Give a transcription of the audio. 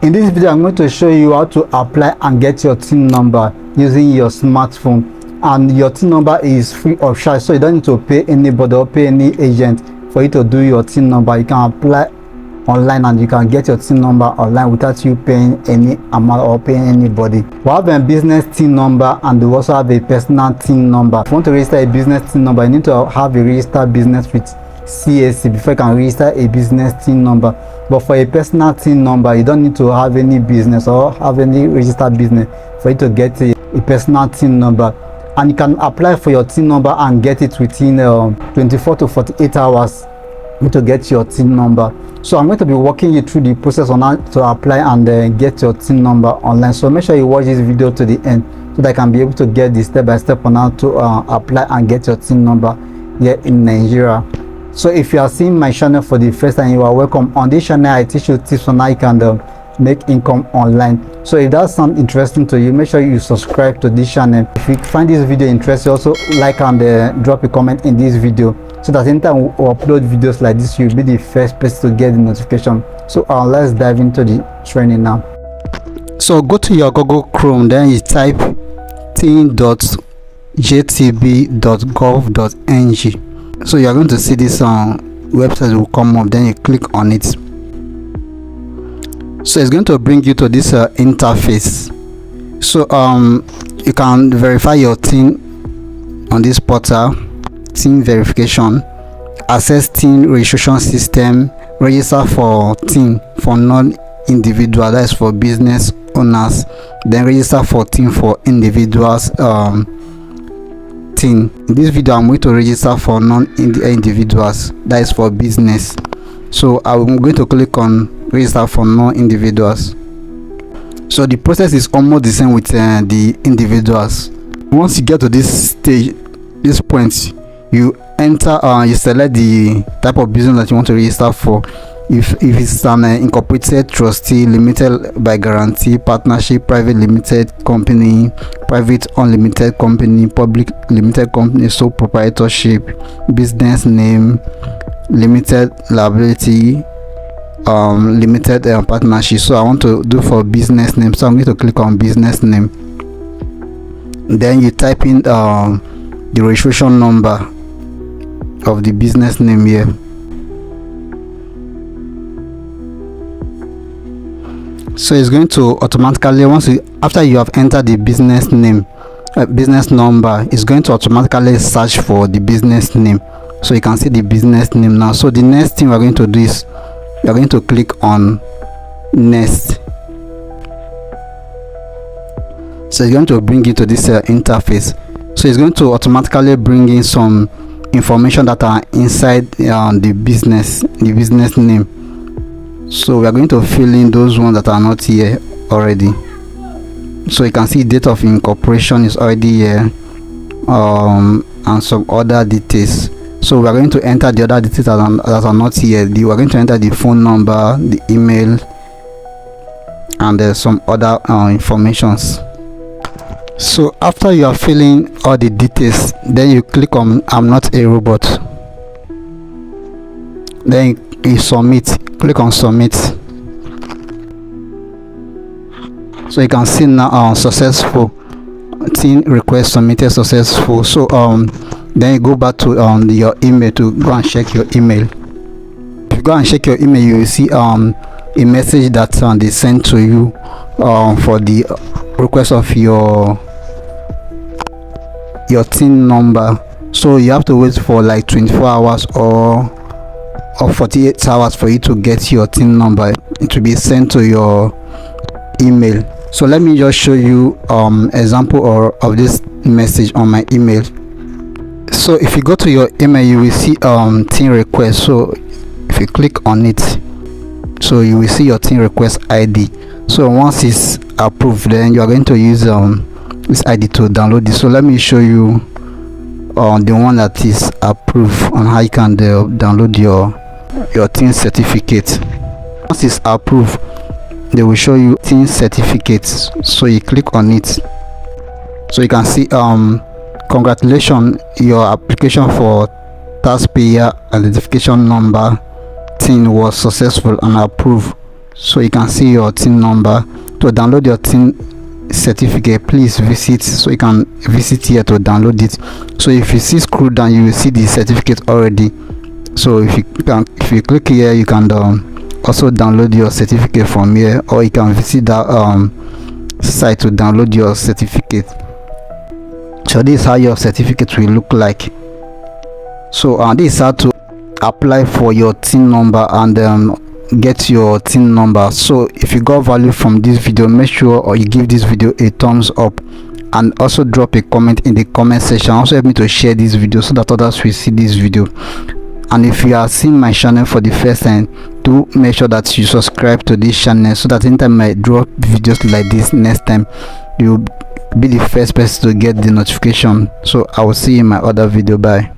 In this video, I'm going to show you how to apply and get your TIN number using your smartphone. And your TIN number is free of charge, so you don't need to pay anybody or pay any agent for you to do your TIN number. You can apply online and you can get your TIN number online without you paying any amount or paying anybody. We have a business TIN number and we also have a personal TIN number. If you want to register a business TIN number, you need to have a registered business with CAC before you can register a business TIN number. But for a personal TIN number, you don't need to have any business or have any registered business for you to get a personal TIN number. And you can apply for your TIN number and get it within 24 to 48 hours to get your TIN number. So I'm going to be walking you through the process on how to apply and get your TIN number online. So make sure you watch this video to the end so that I can be able to get the step-by-step on how to apply and get your TIN number here in Nigeria. So if you are seeing my channel for the first time, you are welcome. On this channel, I teach you tips on how you can make income online. So if that sounds interesting to you, make sure you subscribe to this channel. If you find this video interesting, also like and drop a comment in this video, so that anytime we upload videos like this, you'll be the first person to get the notification. So let's dive into the training now. So go to your Google Chrome, then you type tin.jtb.gov.ng. so you are going to see this website will come up, then you click on it. So it's going to bring you to this interface. So you can verify your TIN on this portal. TIN verification, access TIN registration system, register for TIN for non-individual, that is for business owners, then register for TIN for individuals. TIN. In this video, I'm going to register for non-individuals, that is for business. So I'm going to click on register for non-individuals. So the process is almost the same with the individuals. Once you get to this stage, this point, you enter, you select the type of business that you want to register for. If it's an incorporated, trustee, limited by guarantee, partnership, private limited company, private unlimited company, public limited company, sole proprietorship, business name, limited liability, limited partnership. So I want to do for business name, so I'm going to click on business name. Then you type in the registration number of the business name here. So it's going to automatically, after you have entered the business name, business number, it's going to automatically search for the business name. So you can see the business name now. So the next thing we're going to do is we are going to click on next. So it's going to bring you to this interface. So it's going to automatically bring in some information that are inside the business name. So we are going to fill in those ones that are not here already. So you can see date of incorporation is already here, and some other details. So we are going to enter the other details that are not here. We are going to enter the phone number, the email, and there's some other informations. So after you are filling all the details, then you click on I'm not a robot. Then you submit. Click on submit. So you can see now successful. TIN request submitted successful. So then you go back to your email to go and check your email. If you go and check your email, you will see a message that they sent to you for the request of your TIN number. So you have to wait for like 24 hours or 48 hours for you to get your TIN number. It will be sent to your email. So let me just show you example of this message on my email. So if you go to your email, you will see TIN request. So if you click on it, so you will see your TIN request ID. So once it's approved, then you are going to use this ID to download this. So let me show you the one that is approved on how you can download your TIN certificate. Once it's approved, they will show you TIN certificates. So you click on it. So you can see congratulations, your application for Taxpayer Identification Number TIN was successful and approved. So you can see your TIN number. To download your TIN certificate, please visit, so you can visit here to download it. So if you see scroll down, you will see the certificate already. So if you click here, you can also download your certificate from here, or you can visit that site to download your certificate. So this is how your certificate will look like. So this is how to apply for your TIN number and get your TIN number. So if you got value from this video, make sure or you give this video a thumbs up, and also drop a comment in the comment section. Also help me to share this video so that others will see this video. And if you are seeing my channel for the first time, do make sure that you subscribe to this channel, so that anytime I drop videos like this next time, you'll be the first person to get the notification. So I will see you in my other video. Bye.